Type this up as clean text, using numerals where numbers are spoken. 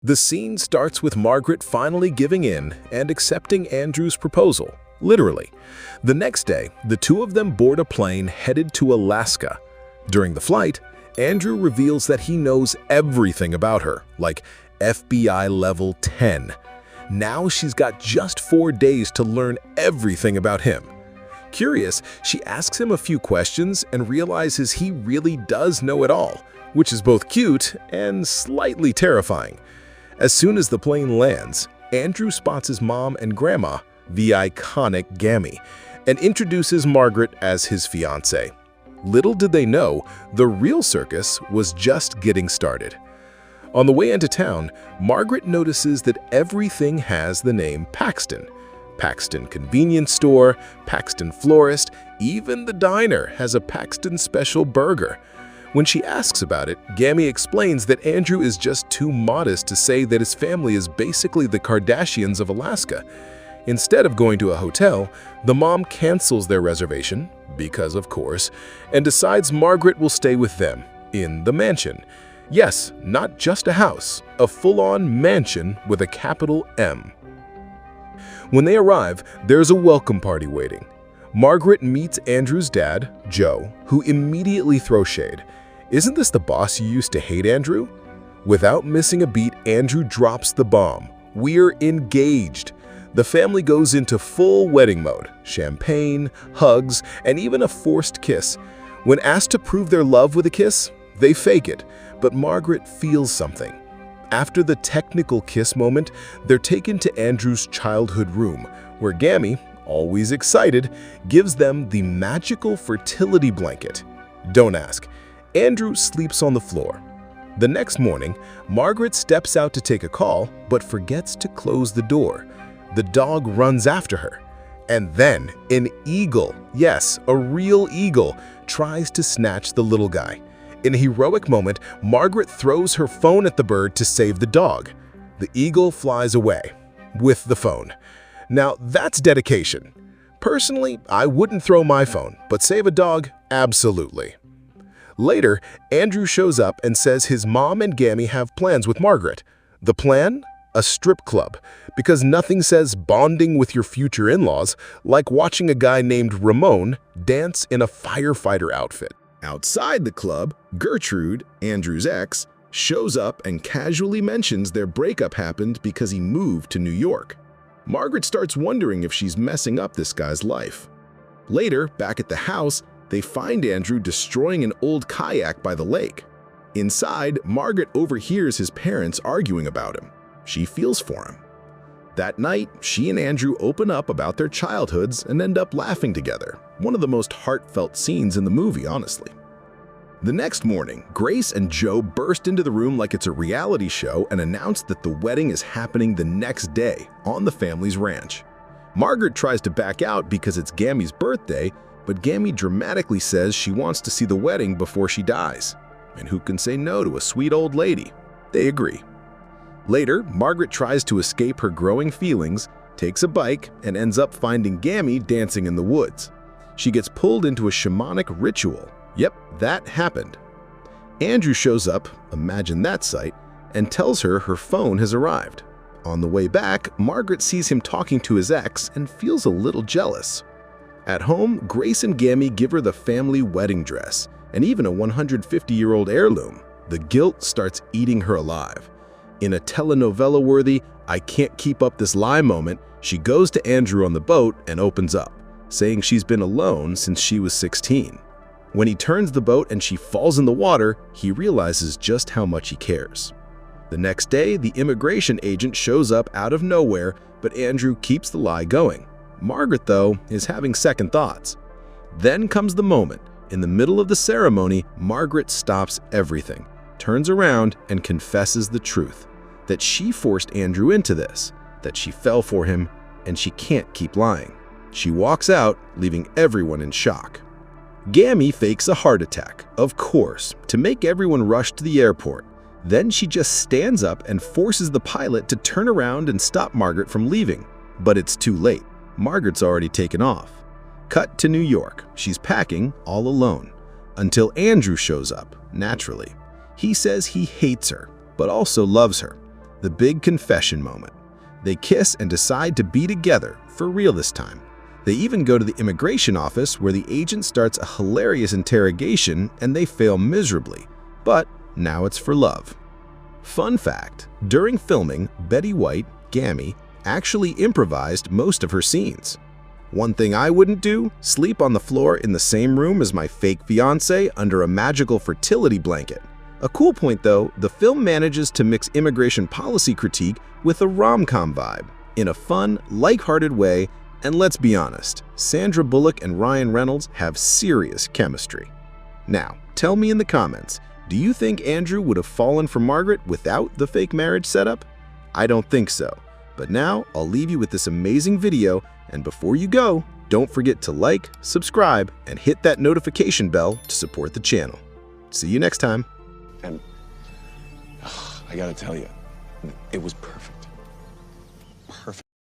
The scene starts with Margaret finally giving in and accepting Andrew's proposal, literally. The next day, the two of them board a plane headed to Alaska. During the flight, Andrew reveals that he knows everything about her, like FBI level 10. Now she's got just 4 days to learn everything about him. Curious, she asks him a few questions and realizes he really does know it all, which is both cute and slightly terrifying. As soon as the plane lands, Andrew spots his mom and grandma, the iconic Gammy, and introduces Margaret as his fiancée. Little did they know, the real circus was just getting started. On the way into town, Margaret notices that everything has the name Paxton. Paxton Convenience Store, Paxton Florist, even the diner has a Paxton Special Burger. When she asks about it, Gammy explains that Andrew is just too modest to say that his family is basically the Kardashians of Alaska. Instead of going to a hotel, the mom cancels their reservation, because of course, and decides Margaret will stay with them in the mansion. Yes, not just a house, a full-on mansion with a capital M. When they arrive, there's a welcome party waiting. Margaret meets Andrew's dad, Joe, who immediately throws shade. "Isn't this the boss you used to hate, Andrew?" Without missing a beat, Andrew drops the bomb. "We're engaged." The family goes into full wedding mode, champagne, hugs, and even a forced kiss. When asked to prove their love with a kiss, they fake it, but Margaret feels something. After the technical kiss moment, they're taken to Andrew's childhood room, where Gammy, always excited, gives them the magical fertility blanket. Don't ask. Andrew sleeps on the floor. The next morning, Margaret steps out to take a call, but forgets to close the door. The dog runs after her. And then an eagle, yes, a real eagle, tries to snatch the little guy. In a heroic moment, Margaret throws her phone at the bird to save the dog. The eagle flies away with the phone. Now that's dedication. Personally, I wouldn't throw my phone, but save a dog, absolutely. Later, Andrew shows up and says his mom and Gammy have plans with Margaret. The plan? A strip club, because nothing says bonding with your future in-laws like watching a guy named Ramon dance in a firefighter outfit. Outside the club, Gertrude, Andrew's ex, shows up and casually mentions their breakup happened because he moved to New York. Margaret starts wondering if she's messing up this guy's life. Later, back at the house, they find Andrew destroying an old kayak by the lake. Inside, Margaret overhears his parents arguing about him. She feels for him. That night, she and Andrew open up about their childhoods and end up laughing together. One of the most heartfelt scenes in the movie, honestly. The next morning, Grace and Joe burst into the room like it's a reality show and announce that the wedding is happening the next day on the family's ranch. Margaret tries to back out because it's Gammy's birthday, but Gammy dramatically says she wants to see the wedding before she dies. And who can say no to a sweet old lady? They agree. Later, Margaret tries to escape her growing feelings, takes a bike, and ends up finding Gammy dancing in the woods. She gets pulled into a shamanic ritual. Yep, that happened. Andrew shows up, imagine that sight, and tells her her phone has arrived. On the way back, Margaret sees him talking to his ex and feels a little jealous. At home, Grace and Gammy give her the family wedding dress, and even a 150-year-old heirloom. The guilt starts eating her alive. In a telenovela-worthy, "I can't keep up this lie" moment, she goes to Andrew on the boat and opens up, saying she's been alone since she was 16. When he turns the boat and she falls in the water, he realizes just how much he cares. The next day, the immigration agent shows up out of nowhere, but Andrew keeps the lie going. Margaret, though, is having second thoughts. Then comes the moment. In the middle of the ceremony, Margaret stops everything, turns around, and confesses the truth. That she forced Andrew into this, that she fell for him, and she can't keep lying. She walks out, leaving everyone in shock. Gammy fakes a heart attack, of course, to make everyone rush to the airport. Then she just stands up and forces the pilot to turn around and stop Margaret from leaving. But it's too late. Margaret's already taken off. Cut to New York. She's packing all alone. Until Andrew shows up, naturally. He says he hates her, but also loves her. The big confession moment. They kiss and decide to be together, for real this time. They even go to the immigration office where the agent starts a hilarious interrogation and they fail miserably. But now it's for love. Fun fact, during filming, Betty White, Gammy, actually improvised most of her scenes. One thing I wouldn't do, sleep on the floor in the same room as my fake fiancé under a magical fertility blanket. A cool point though, the film manages to mix immigration policy critique with a rom-com vibe, in a fun, lighthearted way, and let's be honest, Sandra Bullock and Ryan Reynolds have serious chemistry. Now, tell me in the comments, do you think Andrew would have fallen for Margaret without the fake marriage setup? I don't think so. But now, I'll leave you with this amazing video, and before you go, don't forget to like, subscribe, and hit that notification bell to support the channel. See you next time. And I gotta tell you, it was perfect.